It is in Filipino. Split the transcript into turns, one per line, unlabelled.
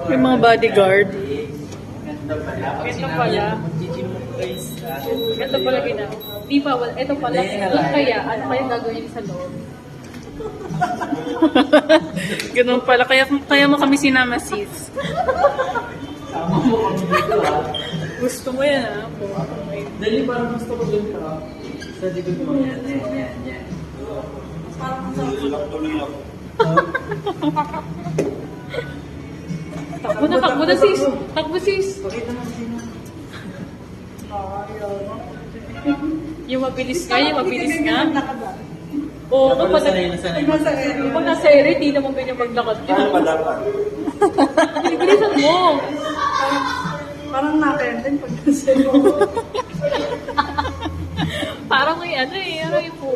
May mga bodyguard.
Ganda pala. Pag
Ito
sinabi
pala.
yan, mag-gym mo guys.
Ito pala gina. Di pa, ito pala. Doon kaya, ano kaya gagawin sa loob?
Ganun pala. Kaya mo kami sinama, sis.
Sama mo kami dito ha.
Gusto mo yan, ha?
Dali parang gusto ko dun ka. Sa likod mo. Yan. Tuloy lang.
Takbo na sis. Takbo sis.
Pakita mo sino.
Yung mabilis ka. Oo, kapag
Nasanay.
Pag nasa ere, di naman ganyan maglakad yun.
Ano ba dapat?
Bilisan mo.
Parang nakendin pag nasa
Parang may ano eh, ano yung po.